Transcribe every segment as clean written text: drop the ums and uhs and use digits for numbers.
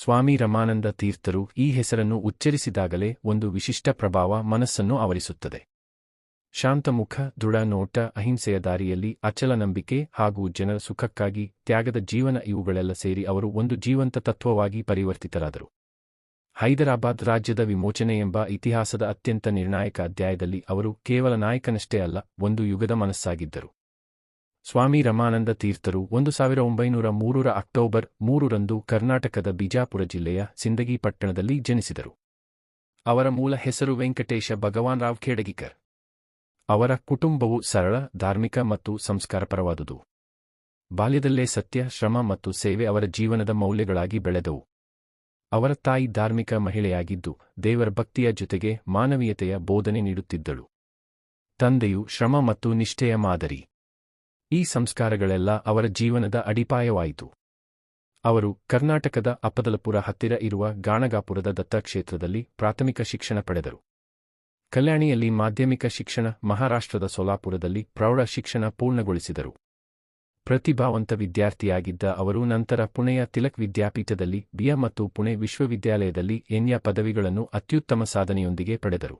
ಸ್ವಾಮಿ ರಮಾನಂದ ತೀರ್ಥರು ಈ ಹೆಸರನ್ನು ಉಚ್ಚರಿಸಿದಾಗಲೇ ಒಂದು ವಿಶಿಷ್ಟ ಪ್ರಭಾವ ಮನಸ್ಸನ್ನು ಆವರಿಸುತ್ತದೆ. ಶಾಂತಮುಖ, ದೃಢ ನೋಟ, ಅಹಿಂಸೆಯ ದಾರಿಯಲ್ಲಿ ಅಚಲ ನಂಬಿಕೆ ಹಾಗೂ ಜನರ ಸುಖಕ್ಕಾಗಿ ತ್ಯಾಗದ ಜೀವನ ಇವುಗಳೆಲ್ಲ ಸೇರಿ ಅವರು ಒಂದು ಜೀವಂತ ತತ್ವವಾಗಿ ಪರಿವರ್ತಿತರಾದರು. ಹೈದರಾಬಾದ್ ರಾಜ್ಯದ ವಿಮೋಚನೆ ಎಂಬ ಇತಿಹಾಸದ ಅತ್ಯಂತ ನಿರ್ಣಾಯಕ ಅಧ್ಯಾಯದಲ್ಲಿ ಅವರು ಕೇವಲ ನಾಯಕನಷ್ಟೇ ಅಲ್ಲ, ಒಂದು ಯುಗದ ಮನಸ್ಸಾಗಿದ್ದರು. ಸ್ವಾಮಿ ರಮಾನಂದ ತೀರ್ಥರು 1903 ಅಕ್ಟೋಬರ್ 3ರಂದು ಕರ್ನಾಟಕದ ಬಿಜಾಪುರ ಜಿಲ್ಲೆಯ ಸಿಂದಗಿ ಪಟ್ಟಣದಲ್ಲಿ ಜನಿಸಿದರು. ಅವರ ಮೂಲ ಹೆಸರು ವೆಂಕಟೇಶ ಭಗವಾನ್ ರಾವ್ ಖೇಡಗಿಕರ್. ಅವರ ಕುಟುಂಬವು ಸರಳ, ಧಾರ್ಮಿಕ ಮತ್ತು ಸಂಸ್ಕಾರಪರವಾದುದು. ಬಾಲ್ಯದಲ್ಲೇ ಸತ್ಯ, ಶ್ರಮ ಮತ್ತು ಸೇವೆ ಅವರ ಜೀವನದ ಮೌಲ್ಯಗಳಾಗಿ ಬೆಳೆದವು. ಅವರ ತಾಯಿ ಧಾರ್ಮಿಕ ಮಹಿಳೆಯಾಗಿದ್ದು, ದೇವರ ಭಕ್ತಿಯ ಜೊತೆಗೆ ಮಾನವೀಯತೆಯ ಬೋಧನೆ ನೀಡುತ್ತಿದ್ದಳು. ತಂದೆಯು ಶ್ರಮ ಮತ್ತು ನಿಷ್ಠೆಯ ಮಾದರಿ. ಈ ಸಂಸ್ಕಾರಗಳೆಲ್ಲ ಅವರ ಜೀವನದ ಅಡಿಪಾಯವಾಯಿತು. ಅವರು ಕರ್ನಾಟಕದ ಅಪದಲಪುರ ಹತ್ತಿರ ಇರುವ ಗಾಣಗಾಪುರದ ದತ್ತಕ್ಷೇತ್ರದಲ್ಲಿ ಪ್ರಾಥಮಿಕ ಶಿಕ್ಷಣ ಪಡೆದರು. ಕಲ್ಯಾಣಿಯಲ್ಲಿ ಮಾಧ್ಯಮಿಕ ಶಿಕ್ಷಣ, ಮಹಾರಾಷ್ಟ್ರದ ಸೋಲಾಪುರದಲ್ಲಿ ಪ್ರೌಢ ಶಿಕ್ಷಣ ಪೂರ್ಣಗೊಳಿಸಿದರು. ಪ್ರತಿಭಾವಂತ ವಿದ್ಯಾರ್ಥಿಯಾಗಿದ್ದ ಅವರು ನಂತರ ಪುಣೆಯ ತಿಲಕ್ ವಿದ್ಯಾಪೀಠದಲ್ಲಿ ಬಿಎ ಮತ್ತು ಪುಣೆ ವಿಶ್ವವಿದ್ಯಾಲಯದಲ್ಲಿ ಎನ್ಯ ಪದವಿಗಳನ್ನು ಅತ್ಯುತ್ತಮ ಸಾಧನೆಯೊಂದಿಗೆ ಪಡೆದರು.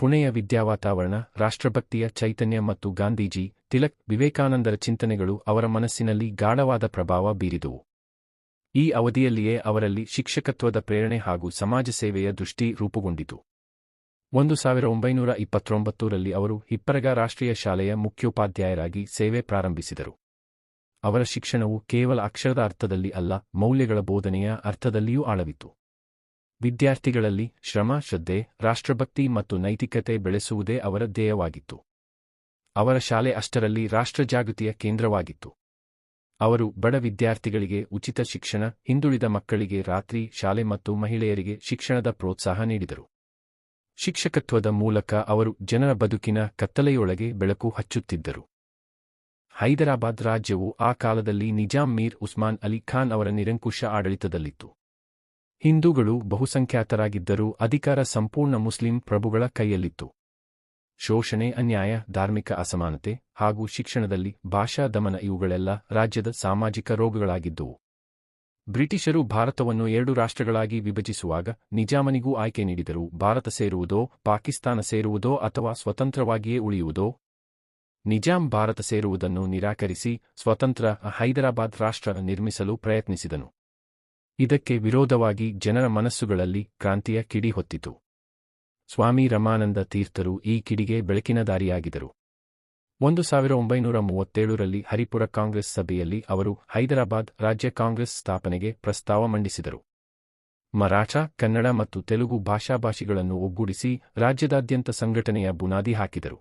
ಪುಣೆಯ ವಿದ್ಯಾವಾತಾವರಣ, ರಾಷ್ಟ್ರಭಕ್ತಿಯ ಚೈತನ್ಯ ಮತ್ತು ಗಾಂಧೀಜಿ, ತಿಲಕ್, ವಿವೇಕಾನಂದರ ಚಿಂತನೆಗಳು ಅವರ ಮನಸ್ಸಿನಲ್ಲಿ ಗಾಢವಾದ ಪ್ರಭಾವ ಬೀರಿದುವು. ಈ ಅವಧಿಯಲ್ಲಿಯೇ ಅವರಲ್ಲಿ ಶಿಕ್ಷಕತ್ವದ ಪ್ರೇರಣೆ ಹಾಗೂ ಸಮಾಜ ಸೇವೆಯ ದೃಷ್ಟಿ ರೂಪುಗೊಂಡಿತು. 1929ರಲ್ಲಿ ಅವರು ಹಿಪ್ಪರಗ ರಾಷ್ಟ್ರೀಯ ಶಾಲೆಯ ಮುಖ್ಯೋಪಾಧ್ಯಾಯರಾಗಿ ಸೇವೆ ಪ್ರಾರಂಭಿಸಿದರು. ಅವರ ಶಿಕ್ಷಣವು ಕೇವಲ ಅಕ್ಷರದ ಅರ್ಥದಲ್ಲಿ ಅಲ್ಲ, ಮೌಲ್ಯಗಳ ಬೋಧನೆಯ ಅರ್ಥದಲ್ಲಿಯೂ ಆಳವಿತ್ತು. ವಿದ್ಯಾರ್ಥಿಗಳಲ್ಲಿ ಶ್ರಮ, ಶ್ರದ್ಧೆ, ರಾಷ್ಟ್ರಭಕ್ತಿ ಮತ್ತು ನೈತಿಕತೆ ಬೆಳೆಸುವುದೇ ಅವರ ಧ್ಯೇಯವಾಗಿತ್ತು. ಅವರ ಶಾಲೆ ಅಷ್ಟರಲ್ಲಿ ರಾಷ್ಟ್ರಜಾಗೃತಿಯ ಕೇಂದ್ರವಾಗಿತ್ತು. ಅವರು ಬಡ ವಿದ್ಯಾರ್ಥಿಗಳಿಗೆ ಉಚಿತ ಶಿಕ್ಷಣ, ಹಿಂದುಳಿದ ಮಕ್ಕಳಿಗೆ ರಾತ್ರಿ ಶಾಲೆ ಮತ್ತು ಮಹಿಳೆಯರಿಗೆ ಶಿಕ್ಷಣದ ಪ್ರೋತ್ಸಾಹ ನೀಡಿದರು. ಶಿಕ್ಷಕತ್ವದ ಮೂಲಕ ಅವರು ಜನರ ಬದುಕಿನ ಕತ್ತಲೆಯೊಳಗೆ ಬೆಳಕು ಹಚ್ಚುತ್ತಿದ್ದರು. ಹೈದರಾಬಾದ್ ರಾಜ್ಯವು ಆ ಕಾಲದಲ್ಲಿ ನಿಜಾಂ ಮೀರ್ ಉಸ್ಮಾನ್ ಅಲಿ ಖಾನ್ ಅವರ ನಿರಂಕುಶ ಆಡಳಿತದಲ್ಲಿತ್ತು. ಹಿಂದೂಗಳು ಬಹುಸಂಖ್ಯಾತರಾಗಿದ್ದರೂ ಅಧಿಕಾರ ಸಂಪೂರ್ಣ ಮುಸ್ಲಿಂ ಪ್ರಭುಗಳ ಕೈಯಲ್ಲಿತ್ತು. ಶೋಷಣೆ, ಅನ್ಯಾಯ, ಧಾರ್ಮಿಕ ಅಸಮಾನತೆ ಹಾಗೂ ಶಿಕ್ಷಣದಲ್ಲಿ ಭಾಷಾ ದಮನ ಇವುಗಳೆಲ್ಲ ರಾಜ್ಯದ ಸಾಮಾಜಿಕ ರೋಗಗಳಾಗಿದ್ದುವು. ಬ್ರಿಟಿಷರು ಭಾರತವನ್ನು 2 ರಾಷ್ಟ್ರಗಳಾಗಿ ವಿಭಜಿಸುವಾಗ ನಿಜಾಮನಿಗೂ ಆಯ್ಕೆ ನೀಡಿದರು: ಭಾರತ ಸೇರುವುದೋ, ಪಾಕಿಸ್ತಾನ ಸೇರುವುದೋ ಅಥವಾ ಸ್ವತಂತ್ರವಾಗಿಯೇ ಉಳಿಯುವುದೋ. ನಿಜಾಂ ಭಾರತ ಸೇರುವುದನ್ನು ನಿರಾಕರಿಸಿ ಸ್ವತಂತ್ರ ಹೈದರಾಬಾದ್ ರಾಷ್ಟ್ರ ನಿರ್ಮಿಸಲು ಪ್ರಯತ್ನಿಸಿದನು. ಇದಕ್ಕೆ ವಿರೋಧವಾಗಿ ಜನರ ಮನಸ್ಸುಗಳಲ್ಲಿ ಕ್ರಾಂತಿಯ ಕಿಡಿ ಹೊತ್ತಿತು. ಸ್ವಾಮಿ ರಮಾನಂದ ತೀರ್ಥರು ಈ ಕಿಡಿಗೆ ಬೆಳಕಿನ ದಾರಿಯಾಗಿದರು. 1937ರಲ್ಲಿ ಹರಿಪುರ ಕಾಂಗ್ರೆಸ್ ಸಭೆಯಲ್ಲಿ ಅವರು ಹೈದರಾಬಾದ್ ರಾಜ್ಯ ಕಾಂಗ್ರೆಸ್ ಸ್ಥಾಪನೆಗೆ ಪ್ರಸ್ತಾವ ಮಂಡಿಸಿದರು. ಮರಾಠ, ಕನ್ನಡ ಮತ್ತು ತೆಲುಗು ಭಾಷಾಭಾಷಿಗಳನ್ನು ಒಗ್ಗೂಡಿಸಿ ರಾಜ್ಯದಾದ್ಯಂತ ಸಂಘಟನೆಯ ಬುನಾದಿ ಹಾಕಿದರು.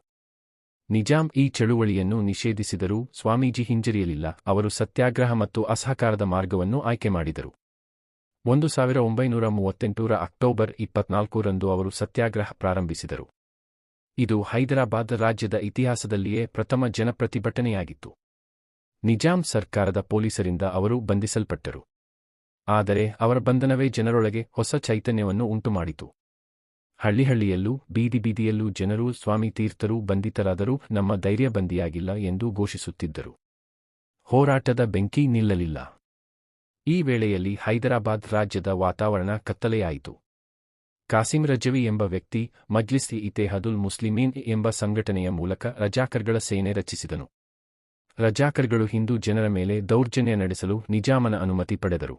ನಿಜಾಂ ಈ ಚಳುವಳಿಯನ್ನು ನಿಷೇಧಿಸಿದರೂ ಸ್ವಾಮೀಜಿ ಹಿಂಜರಿಯಲಿಲ್ಲ. ಅವರು ಸತ್ಯಾಗ್ರಹ ಮತ್ತು ಅಸಹಕಾರದ ಮಾರ್ಗವನ್ನು ಆಯ್ಕೆ ಮಾಡಿದರು. 1938ರ ಅಕ್ಟೋಬರ್ 24ರಂದು ಅವರು ಸತ್ಯಾಗ್ರಹ ಪ್ರಾರಂಭಿಸಿದರು. ಇದು ಹೈದರಾಬಾದ್ ರಾಜ್ಯದ ಇತಿಹಾಸದಲ್ಲಿಯೇ ಪ್ರಥಮ ಜನಪ್ರತಿಭಟನೆಯಾಗಿತ್ತು. ನಿಜಾಂ ಸರ್ಕಾರದ ಪೊಲೀಸರಿಂದ ಅವರು ಬಂಧಿಸಲ್ಪಟ್ಟರು. ಆದರೆ ಅವರ ಬಂಧನವೇ ಜನರೊಳಗೆ ಹೊಸ ಚೈತನ್ಯವನ್ನು ಉಂಟುಮಾಡಿತು. ಹಳ್ಳಿಯಲ್ಲೂ ಬೀದಿಯಲ್ಲೂ ಜನರು ಸ್ವಾಮಿ ತೀರ್ಥರು ಬಂಧಿತರಾದರೂ ನಮ್ಮ ಧೈರ್ಯ ಬಂದಿಯಾಗಿಲ್ಲ ಎಂದು ಘೋಷಿಸುತ್ತಿದ್ದರು. ಹೋರಾಟದ ಬೆಂಕಿ ನಿಲ್ಲಲಿಲ್ಲ. ಈ ವೇಳೆಯಲ್ಲಿ ಹೈದರಾಬಾದ್ ರಾಜ್ಯದ ವಾತಾವರಣ ಕತ್ತಲೆಯಾಯಿತು. ಕಾಸಿಂ ರಜವಿ ಎಂಬ ವ್ಯಕ್ತಿ ಮಜ್ಲಿಸ್-ಇ-ಇತ್ತೆಹಾದುಲ್ ಮುಸ್ಲಿಮೀನ್ ಎಂಬ ಸಂಘಟನೆಯ ಮೂಲಕ ರಜಾಕರ್ಗಳ ಸೇನೆ ರಚಿಸಿದನು. ರಜಾಕರ್ಗಳು ಹಿಂದೂ ಜನರ ಮೇಲೆ ದೌರ್ಜನ್ಯ ನಡೆಸಲು ನಿಜಾಮನ ಅನುಮತಿ ಪಡೆದರು.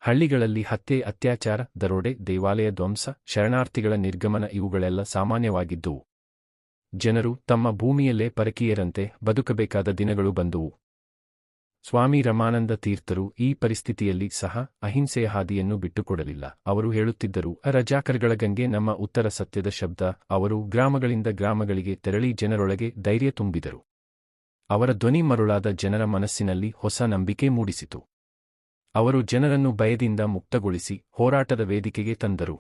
ಹಳ್ಳಿಗಳಲ್ಲಿ ಹತ್ಯೆ, ಅತ್ಯಾಚಾರ, ದರೋಡೆ, ದೇವಾಲಯ ಧ್ವಂಸ, ಶರಣಾರ್ಥಿಗಳ ನಿರ್ಗಮನ ಇವುಗಳೆಲ್ಲ ಸಾಮಾನ್ಯವಾಗಿದ್ದುವು. ಜನರು ತಮ್ಮ ಭೂಮಿಯಲ್ಲೇ ಪರಕೀಯರಂತೆ ಬದುಕಬೇಕಾದ ದಿನಗಳು ಬಂದುವು. ಸ್ವಾಮಿ ರಮಾನಂದ ತೀರ್ಥರು ಈ ಪರಿಸ್ಥಿತಿಯಲ್ಲಿ ಸಹ ಅಹಿಂಸೆಯ ಹಾದಿಯನ್ನು ಬಿಟ್ಟುಕೊಡಲಿಲ್ಲ. ಅವರು ಹೇಳುತ್ತಿದ್ದರು, ರಜಾಕರ್ಗಳ ಗಂಗೆ ನಮ್ಮ ಉತ್ತರ ಸತ್ಯದ ಶಬ್ದ. ಅವರು ಗ್ರಾಮಗಳಿಂದ ಗ್ರಾಮಗಳಿಗೆ ತೆರಳಿ ಜನರೊಳಗೆ ಧೈರ್ಯ ತುಂಬಿದರು. ಅವರ ಧ್ವನಿ ಮರುಳಾದ ಜನರ ಮನಸ್ಸಿನಲ್ಲಿ ಹೊಸ ನಂಬಿಕೆ ಮೂಡಿಸಿತು. ಅವರು ಜನರನ್ನು ಭಯದಿಂದ ಮುಕ್ತಗೊಳಿಸಿ ಹೋರಾಟದ ವೇದಿಕೆಗೆ ತಂದರು.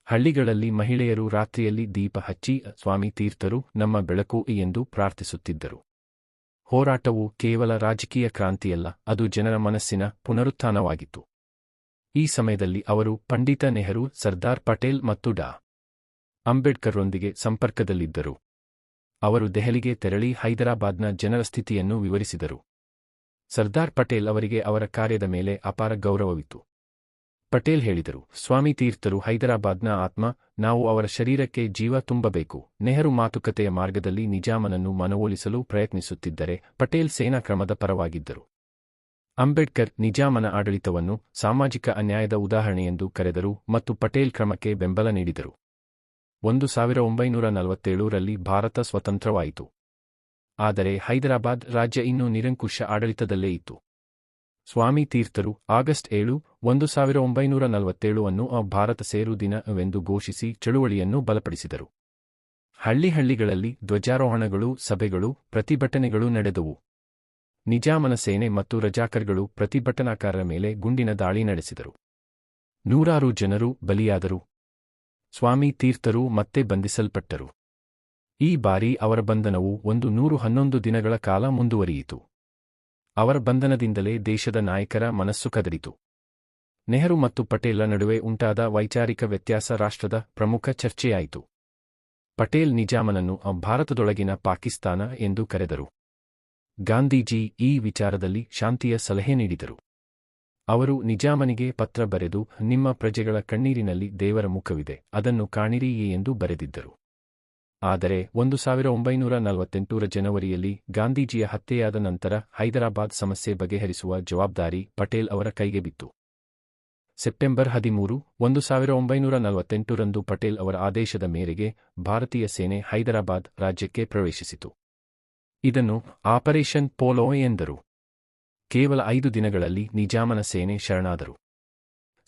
ಹಳ್ಳಿಗಳಲ್ಲಿ ಮಹಿಳೆಯರು ರಾತ್ರಿಯಲ್ಲಿ ದೀಪ ಹಚ್ಚಿ ಸ್ವಾಮಿ ತೀರ್ಥರು ನಮ್ಮ ಬೆಳಕು ಎಂದು ಪ್ರಾರ್ಥಿಸುತ್ತಿದ್ದರು. ಹೋರಾಟವು ಕೇವಲ ರಾಜಕೀಯ ಕ್ರಾಂತಿಯಲ್ಲ, ಅದು ಜನರ ಮನಸ್ಸಿನ ಪುನರುತ್ಥಾನವಾಗಿತ್ತು. ಈ ಸಮಯದಲ್ಲಿ ಅವರು ಪಂಡಿತ ನೆಹರು, ಸರ್ದಾರ್ ಪಟೇಲ್ ಮತ್ತು ಡಾ. ಅಂಬೇಡ್ಕರ್ರೊಂದಿಗೆ ಸಂಪರ್ಕದಲ್ಲಿದ್ದರು. ಅವರು ದೆಹಲಿಗೆ ತೆರಳಿ ಹೈದರಾಬಾದ್ನ ಜನರ ಸ್ಥಿತಿಯನ್ನು ವಿವರಿಸಿದರು. ಸರ್ದಾರ್ ಪಟೇಲ್ ಅವರಿಗೆ ಅವರ ಕಾರ್ಯದ ಮೇಲೆ ಅಪಾರ ಗೌರವವಿತ್ತು. ಪಟೇಲ್ ಹೇಳಿದರು. ಸ್ವಾಮಿ ತೀರ್ಥರು ಹೈದರಾಬಾದ್ನ ಆತ್ಮ, ನಾವು ಅವರ ಶರೀರಕ್ಕೆ ಜೀವ ತುಂಬಬೇಕು. ನೆಹರು ಮಾತುಕತೆಯ ಮಾರ್ಗದಲ್ಲಿ ನಿಜಾಮನನ್ನು ಮನವೊಲಿಸಲು ಪ್ರಯತ್ನಿಸುತ್ತಿದ್ದರೆ ಪಟೇಲ್ ಸೇನಾ ಕ್ರಮದ ಪರವಾಗಿದ್ದರು. ಅಂಬೇಡ್ಕರ್ ನಿಜಾಮನ ಆಡಳಿತವನ್ನು ಸಾಮಾಜಿಕ ಅನ್ಯಾಯದ ಉದಾಹರಣೆಯೆಂದು ಕರೆದರು ಮತ್ತು ಪಟೇಲ್ ಕ್ರಮಕ್ಕೆ ಬೆಂಬಲ ನೀಡಿದರು. 1947ರಲ್ಲಿ ಭಾರತ ಸ್ವತಂತ್ರವಾಯಿತು. ಆದರೆ ಹೈದರಾಬಾದ್ ರಾಜ್ಯ ಇನ್ನೂ ನಿರಂಕುಶ ಆಡಳಿತದಲ್ಲೇ ಇತ್ತು. ಸ್ವಾಮಿ ತೀರ್ಥರು ಆಗಸ್ಟ್ 7, 1947 ಅನ್ನು ಭಾರತ ಸೇರು ದಿನವೆಂದು ಘೋಷಿಸಿ ಚಳುವಳಿಯನ್ನು ಬಲಪಡಿಸಿದರು. ಹಳ್ಳಿಗಳಲ್ಲಿ ಧ್ವಜಾರೋಹಣಗಳು, ಸಭೆಗಳು, ಪ್ರತಿಭಟನೆಗಳು ನಡೆದವು. ನಿಜಾಮನ ಸೇನೆ ಮತ್ತು ರಜಾಕರ್ಗಳು ಪ್ರತಿಭಟನಾಕಾರರ ಮೇಲೆ ಗುಂಡಿನ ದಾಳಿ ನಡೆಸಿದರು. ನೂರಾರು ಜನರು ಬಲಿಯಾದರು. ಸ್ವಾಮಿ ತೀರ್ಥರು ಮತ್ತೆ ಬಂಧಿಸಲ್ಪಟ್ಟರು. ಈ ಬಾರಿ ಅವರ ಬಂಧನವು 111 ದಿನಗಳ ಕಾಲ ಮುಂದುವರಿಯಿತು. ಅವರ ಬಂಧನದಿಂದಲೇ ದೇಶದ ನಾಯಕರ ಮನಸ್ಸು ಕದಡಿತು. ನೆಹರು ಮತ್ತು ಪಟೇಲ ನಡುವೆ ಉಂಟಾದ ವೈಚಾರಿಕ ವ್ಯತ್ಯಾಸ ರಾಷ್ಟ್ರದ ಪ್ರಮುಖ ಚರ್ಚೆಯಾಯಿತು. ಪಟೇಲ್ ನಿಜಾಮನನ್ನು ಭಾರತದೊಳಗಿನ ಪಾಕಿಸ್ತಾನ ಎಂದು ಕರೆದರು. ಗಾಂಧೀಜಿ ಈ ವಿಚಾರದಲ್ಲಿ ಶಾಂತಿಯ ಸಲಹೆ ನೀಡಿದರು. ಅವರು ನಿಜಾಮನಿಗೆ ಪತ್ರ ಬರೆದು, ನಿಮ್ಮ ಪ್ರಜೆಗಳ ಕಣ್ಣೀರಿನಲ್ಲಿ ದೇವರ ಮುಖವಿದೆ, ಅದನ್ನು ಕಾಣಿರಿ ಎಂದು ಬರೆದಿದ್ದರು. ಆದರೆ 1948ರ ಜನವರಿಯಲ್ಲಿ ಗಾಂಧೀಜಿಯ ಹತ್ಯೆಯಾದ ನಂತರ ಹೈದರಾಬಾದ್ ಸಮಸ್ಯೆ ಬಗೆಹರಿಸುವ ಜವಾಬ್ದಾರಿ ಪಟೇಲ್ ಅವರ ಕೈಗೆ ಬಿತ್ತು. ಸೆಪ್ಟೆಂಬರ್ 13, 1948ರಂದು ಪಟೇಲ್ ಅವರ ಆದೇಶದ ಮೇರೆಗೆ ಭಾರತೀಯ ಸೇನೆ ಹೈದರಾಬಾದ್ ರಾಜ್ಯಕ್ಕೆ ಪ್ರವೇಶಿಸಿತು. ಇದನ್ನು ಆಪರೇಷನ್ ಪೋಲೋ ಎಂದರು. ಕೇವಲ 5 ದಿನಗಳಲ್ಲಿ ನಿಜಾಮನ ಸೇನೆ ಶರಣಾದರು.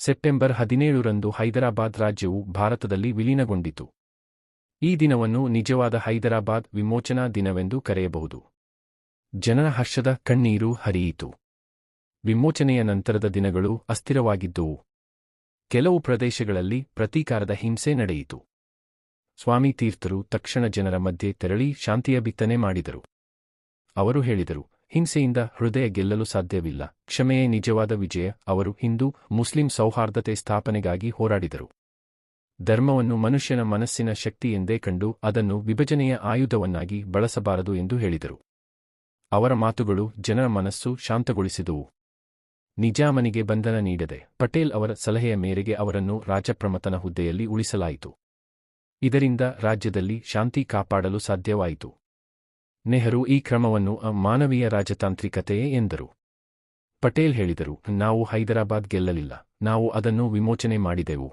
ಸೆಪ್ಟೆಂಬರ್ 17ರಂದು ಹೈದರಾಬಾದ್ ರಾಜ್ಯವು ಭಾರತದಲ್ಲಿ ವಿಲೀನಗೊಂಡಿತು. ಈ ದಿನವನ್ನು ನಿಜವಾದ ಹೈದರಾಬಾದ್ ವಿಮೋಚನಾ ದಿನವೆಂದು ಕರೆಯಬಹುದು. ಜನರ ಹರ್ಷದ ಕಣ್ಣೀರು ಹರಿಯಿತು. ವಿಮೋಚನೆಯ ನಂತರದ ದಿನಗಳು ಅಸ್ಥಿರವಾಗಿದ್ದುವು. ಕೆಲವು ಪ್ರದೇಶಗಳಲ್ಲಿ ಪ್ರತೀಕಾರದ ಹಿಂಸೆ ನಡೆಯಿತು. ಸ್ವಾಮಿ ತೀರ್ಥರು ತಕ್ಷಣ ಜನರ ಮಧ್ಯೆ ತೆರಳಿ ಶಾಂತಿಯ ಬಿತ್ತನೆ ಮಾಡಿದರು. ಅವರು ಹೇಳಿದರು, ಹಿಂಸೆಯಿಂದ ಹೃದಯ ಗೆಲ್ಲಲು ಸಾಧ್ಯವಿಲ್ಲ, ಕ್ಷಮೆಯೇ ನಿಜವಾದ ವಿಜಯ. ಅವರು ಹಿಂದೂ ಮುಸ್ಲಿಂ ಸೌಹಾರ್ದತೆ ಸ್ಥಾಪನೆಗಾಗಿ ಹೋರಾಡಿದರು. ಧರ್ಮವನ್ನು ಮನುಷ್ಯನ ಮನಸ್ಸಿನ ಶಕ್ತಿ ಎಂದೇ ಕಂಡು ಅದನ್ನು ವಿಭಜನೆಯ ಆಯುಧವನ್ನಾಗಿ ಬಳಸಬಾರದು ಎಂದು ಹೇಳಿದರು. ಅವರ ಮಾತುಗಳು ಜನರ ಮನಸ್ಸು ಶಾಂತಗೊಳಿಸಿದುವು. ನಿಜಾಮನಿಗೆ ಬಂಧನ ನೀಡದೆ ಪಟೇಲ್ ಅವರ ಸಲಹೆಯ ಮೇರೆಗೆ ಅವರನ್ನು ರಾಜಪ್ರಮಥನ ಹುದ್ದೆಯಲ್ಲಿ ಉಳಿಸಲಾಯಿತು. ಇದರಿಂದ ರಾಜ್ಯದಲ್ಲಿ ಶಾಂತಿ ಕಾಪಾಡಲು ಸಾಧ್ಯವಾಯಿತು. ನೆಹರು ಈ ಕ್ರಮವನ್ನು ಮಾನವೀಯ ರಾಜತಾಂತ್ರಿಕತೆ ಎಂದರು. ಪಟೇಲ್ ಹೇಳಿದರು, ನಾವು ಹೈದರಾಬಾದ್ ಗೆಲ್ಲಲಿಲ್ಲ, ನಾವು ಅದನ್ನು ವಿಮೋಚನೆ ಮಾಡಿದೆವು.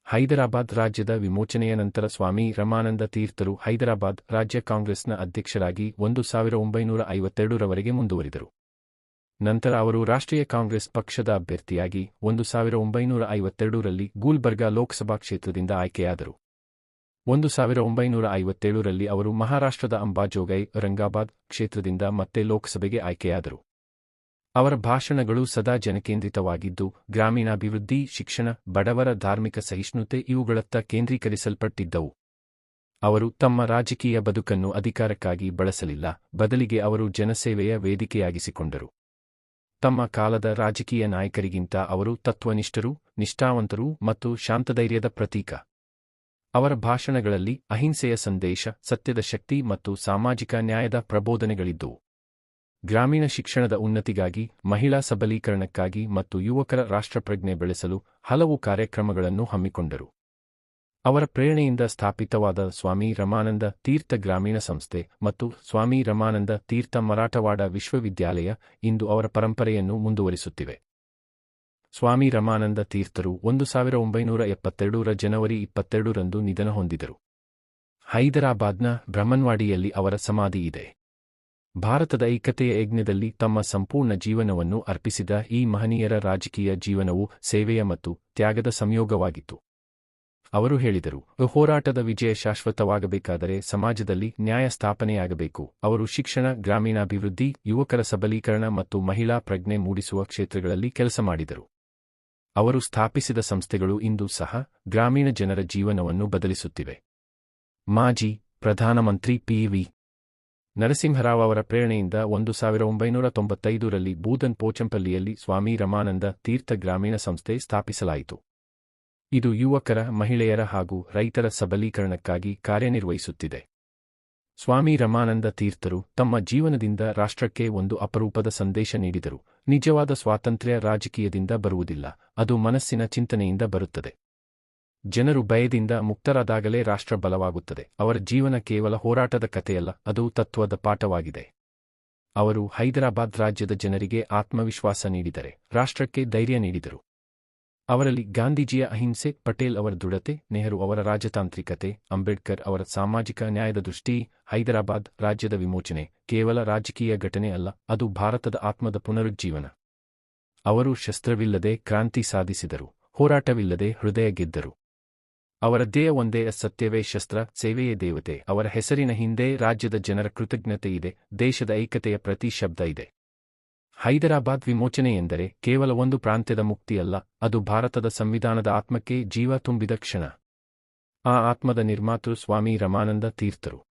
ಹೈದರಾಬಾದ್ ರಾಜ್ಯದ ವಿಮೋಚನೆಯ ನಂತರ ಸ್ವಾಮಿ ರಮಾನಂದ ತೀರ್ಥರು ಹೈದರಾಬಾದ್ ರಾಜ್ಯ ಕಾಂಗ್ರೆಸ್ನ ಅಧ್ಯಕ್ಷರಾಗಿ 1952ರವರೆಗೆ ಮುಂದುವರಿದರು. ನಂತರ ಅವರು ರಾಷ್ಟ್ರೀಯ ಕಾಂಗ್ರೆಸ್ ಪಕ್ಷದ ಅಭ್ಯರ್ಥಿಯಾಗಿ 1952ರಲ್ಲಿ ಗುಲ್ಬರ್ಗಾ ಲೋಕಸಭಾ ಕ್ಷೇತ್ರದಿಂದ ಆಯ್ಕೆಯಾದರು. 1957ರಲ್ಲಿ ಅವರು ಮಹಾರಾಷ್ಟ್ರದ ಅಂಬಾಜೋಗೈ ರಂಗಾಬಾದ್ ಕ್ಷೇತ್ರದಿಂದ ಮತ್ತೆ ಲೋಕಸಭೆಗೆ ಆಯ್ಕೆಯಾದರು. ಅವರ ಭಾಷಣಗಳು ಸದಾ ಜನಕೇಂದ್ರಿತವಾಗಿದ್ದು, ಗ್ರಾಮೀಣಾಭಿವೃದ್ಧಿ, ಶಿಕ್ಷಣ, ಬಡವರ ಧಾರ್ಮಿಕ ಸಹಿಷ್ಣುತೆ ಇವುಗಳತ್ತ ಕೇಂದ್ರೀಕರಿಸಲ್ಪಟ್ಟಿದ್ದವು. ಅವರು ತಮ್ಮ ರಾಜಕೀಯ ಬದುಕನ್ನು ಅಧಿಕಾರಕ್ಕಾಗಿ ಬಳಸಲಿಲ್ಲ, ಬದಲಿಗೆ ಅವರು ಜನಸೇವೆಯ ವೇದಿಕೆಯಾಗಿಸಿಕೊಂಡರು. ತಮ್ಮ ಕಾಲದ ರಾಜಕೀಯ ನಾಯಕರಿಗಿಂತ ಅವರು ತತ್ವನಿಷ್ಠರು, ನಿಷ್ಠಾವಂತರು ಮತ್ತು ಶಾಂತಧೈರ್ಯದ ಪ್ರತೀಕ. ಅವರ ಭಾಷಣಗಳಲ್ಲಿ ಅಹಿಂಸೆಯ ಸಂದೇಶ, ಸತ್ಯದ ಶಕ್ತಿ ಮತ್ತು ಸಾಮಾಜಿಕ ನ್ಯಾಯದ ಪ್ರಬೋಧನೆಗಳಿದ್ದವು. ಗ್ರಾಮೀಣ ಶಿಕ್ಷಣದ ಉನ್ನತಿಗಾಗಿ, ಮಹಿಳಾ ಸಬಲೀಕರಣಕ್ಕಾಗಿ ಮತ್ತು ಯುವಕರ ರಾಷ್ಟ್ರಪ್ರಜ್ಞೆ ಬೆಳೆಸಲು ಹಲವು ಕಾರ್ಯಕ್ರಮಗಳನ್ನು ಹಮ್ಮಿಕೊಂಡರು. ಅವರ ಪ್ರೇರಣೆಯಿಂದ ಸ್ಥಾಪಿತವಾದ ಸ್ವಾಮಿ ರಮಾನಂದ ತೀರ್ಥ ಗ್ರಾಮೀಣ ಸಂಸ್ಥೆ ಮತ್ತು ಸ್ವಾಮಿ ರಮಾನಂದ ತೀರ್ಥ ಮರಾಠವಾಡ ವಿಶ್ವವಿದ್ಯಾಲಯ ಇಂದು ಅವರ ಪರಂಪರೆಯನ್ನು ಮುಂದುವರಿಸುತ್ತಿವೆ. ಸ್ವಾಮಿ ರಮಾನಂದ ತೀರ್ಥರು 1972ರ ಜನವರಿ 22ರಂದು ನಿಧನ ಹೊಂದಿದರು. ಹೈದರಾಬಾದ್ನ ಬ್ರಹ್ಮನ್ವಾಡಿಯಲ್ಲಿ ಅವರ ಸಮಾಧಿ ಇದೆ. ಭಾರತದ ಐಕ್ಯತೆಯ ಯಜ್ಞದಲ್ಲಿ ತಮ್ಮ ಸಂಪೂರ್ಣ ಜೀವನವನ್ನು ಅರ್ಪಿಸಿದ ಈ ಮಹನೀಯರ ರಾಜಕೀಯ ಜೀವನವು ಸೇವೆಯ ಮತ್ತು ತ್ಯಾಗದ ಸಂಯೋಗವಾಗಿತ್ತು. ಅವರು ಹೇಳಿದರು, ಹೋರಾಟದ ವಿಜಯ ಶಾಶ್ವತವಾಗಬೇಕಾದರೆ ಸಮಾಜದಲ್ಲಿ ನ್ಯಾಯ ಸ್ಥಾಪನೆಯಾಗಬೇಕು. ಅವರು ಶಿಕ್ಷಣ, ಗ್ರಾಮೀಣಾಭಿವೃದ್ಧಿ, ಯುವಕರ ಸಬಲೀಕರಣ ಮತ್ತು ಮಹಿಳಾ ಪ್ರಜ್ಞೆ ಮೂಡಿಸುವ ಕ್ಷೇತ್ರಗಳಲ್ಲಿ ಕೆಲಸ ಮಾಡಿದರು. ಅವರು ಸ್ಥಾಪಿಸಿದ ಸಂಸ್ಥೆಗಳು ಇಂದು ಸಹ ಗ್ರಾಮೀಣ ಜನರ ಜೀವನವನ್ನು ಬದಲಿಸುತ್ತಿವೆ. ಮಾಜಿ ಪ್ರಧಾನಮಂತ್ರಿ ಪಿ.ವಿ. ನರಸಿಂಹರಾವ್ ಅವರ ಪ್ರೇರಣೆಯಿಂದ 1995ರಲ್ಲಿ ಬೂದನ್ ಪೋಚಂಪಲ್ಲಿಯಲ್ಲಿ ಸ್ವಾಮಿ ರಮಾನಂದ ತೀರ್ಥ ಗ್ರಾಮೀಣ ಸಂಸ್ಥೆ ಸ್ಥಾಪಿಸಲಾಯಿತು. ಇದು ಯುವಕರ, ಮಹಿಳೆಯರ ಹಾಗೂ ರೈತರ ಸಬಲೀಕರಣಕ್ಕಾಗಿ ಕಾರ್ಯನಿರ್ವಹಿಸುತ್ತಿದೆ. ಸ್ವಾಮಿ ರಮಾನಂದ ತೀರ್ಥರು ತಮ್ಮ ಜೀವನದಿಂದ ರಾಷ್ಟ್ರಕ್ಕೆ ಒಂದು ಅಪರೂಪದ ಸಂದೇಶ ನೀಡಿದರು. ನಿಜವಾದ ಸ್ವಾತಂತ್ರ್ಯ ರಾಜಕೀಯದಿಂದ ಬರುವುದಿಲ್ಲ, ಅದು ಮನಸ್ಸಿನ ಚಿಂತನೆಯಿಂದ ಬರುತ್ತದೆ. ಜನರು ಭಯದಿಂದ ಮುಕ್ತರಾದಾಗಲೇ ರಾಷ್ಟ್ರ ಬಲವಾಗುತ್ತದೆ. ಅವರ ಜೀವನ ಕೇವಲ ಹೋರಾಟದ ಕಥೆಯಲ್ಲ, ಅದು ತತ್ವದ ಪಾಠವಾಗಿದೆ. ಅವರು ಹೈದರಾಬಾದ್ ರಾಜ್ಯದ ಜನರಿಗೆ ಆತ್ಮವಿಶ್ವಾಸ ನೀಡಿದರೆ, ರಾಷ್ಟ್ರಕ್ಕೆ ಧೈರ್ಯ ನೀಡಿದರು. ಅವರಲ್ಲಿ ಗಾಂಧೀಜಿಯ ಅಹಿಂಸೆ, ಪಟೇಲ್ ಅವರ ದೃಢತೆ, ನೆಹರು ಅವರ ರಾಜತಾಂತ್ರಿಕತೆ, ಅಂಬೇಡ್ಕರ್ ಅವರ ಸಾಮಾಜಿಕ ನ್ಯಾಯದ ದೃಷ್ಟಿ. ಹೈದರಾಬಾದ್ ರಾಜ್ಯದ ವಿಮೋಚನೆ ಕೇವಲ ರಾಜಕೀಯ ಘಟನೆ ಅಲ್ಲ, ಅದು ಭಾರತದ ಆತ್ಮದ ಪುನರುಜ್ಜೀವನ. ಅವರು ಶಸ್ತ್ರವಿಲ್ಲದೆ ಕ್ರಾಂತಿ ಸಾಧಿಸಿದರು, ಹೋರಾಟವಿಲ್ಲದೆ ಹೃದಯ ಗೆದ್ದರು. ಅವರ ಧ್ಯೇಯ ಒಂದೇ, ಸತ್ಯವೇ ಶಸ್ತ್ರ, ಸೇವೆಯೇ ದೇವತೆ. ಅವರ ಹೆಸರಿನ ಹಿಂದೆ ರಾಜ್ಯದ ಜನರ ಕೃತಜ್ಞತೆ ಇದೆ, ದೇಶದ ಐಕ್ಯತೆಯ ಪ್ರತಿ ಶಬ್ದ ಇದೆ. ಹೈದರಾಬಾದ್ ವಿಮೋಚನೆ ಎಂದರೆ ಕೇವಲ ಒಂದು ಪ್ರಾಂತ್ಯದ ಮುಕ್ತಿಯಲ್ಲ, ಅದು ಭಾರತದ ಸಂವಿಧಾನದ ಆತ್ಮಕ್ಕೆ ಜೀವ ತುಂಬಿದ ಕ್ಷಣ. ಆ ಆತ್ಮದ ನಿರ್ಮಾತೃ ಸ್ವಾಮಿ ರಮಾನಂದ ತೀರ್ಥರು.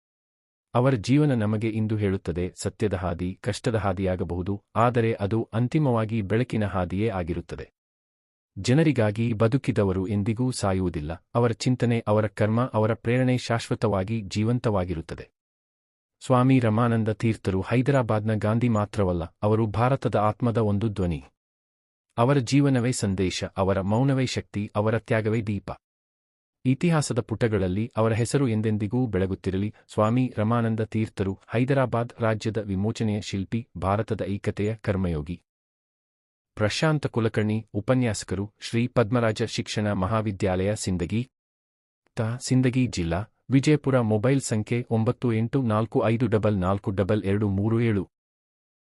ಅವರ ಜೀವನ ನಮಗೆ ಇಂದು ಹೇಳುತ್ತದೆ, ಸತ್ಯದ ಹಾದಿ ಕಷ್ಟದ ಹಾದಿಯಾಗಬಹುದು, ಆದರೆ ಅದು ಅಂತಿಮವಾಗಿ ಬೆಳಕಿನ ಹಾದಿಯೇ ಆಗಿರುತ್ತದೆ. ಜನರಿಗಾಗಿ ಬದುಕಿದವರು ಎಂದಿಗೂ ಸಾಯುವುದಿಲ್ಲ. ಅವರ ಚಿಂತನೆ, ಅವರ ಕರ್ಮ, ಅವರ ಪ್ರೇರಣೆ ಶಾಶ್ವತವಾಗಿ ಜೀವಂತವಾಗಿರುತ್ತದೆ. ಸ್ವಾಮಿ ರಮಾನಂದ ತೀರ್ಥರು ಹೈದರಾಬಾದ್ನ ಗಾಂಧಿ ಮಾತ್ರವಲ್ಲ, ಅವರು ಭಾರತದ ಆತ್ಮದ ಒಂದು ಧ್ವನಿ. ಅವರ ಜೀವನವೇ ಸಂದೇಶ, ಅವರ ಮೌನವೇ ಶಕ್ತಿ, ಅವರ ತ್ಯಾಗವೇ ದೀಪ. ಇತಿಹಾಸದ ಪುಟಗಳಲ್ಲಿ ಅವರ ಹೆಸರು ಎಂದೆಂದಿಗೂ ಬೆಳಗುತ್ತಿರಲಿ. ಸ್ವಾಮಿ ರಮಾನಂದ ತೀರ್ಥರು ಹೈದರಾಬಾದ್ ರಾಜ್ಯದ ವಿಮೋಚನೆಯ ಶಿಲ್ಪಿ, ಭಾರತದ ಐಕ್ಯತೆಯ ಕರ್ಮಯೋಗಿ. ಪ್ರಶಾಂತ ಕುಲಕರ್ಣಿ, ಉಪನ್ಯಾಸಕರು, ಶ್ರೀ ಪದ್ಮರಾಜ ಶಿಕ್ಷಣ ಮಹಾವಿದ್ಯಾಲಯ, ಸಿಂದಗಿ. ಸಿಂದಗಿ ಜಿಲ್ಲಾ, ವಿಜಯಪುರ. ಮೊಬೈಲ್ ಸಂಖ್ಯೆ 9844544237.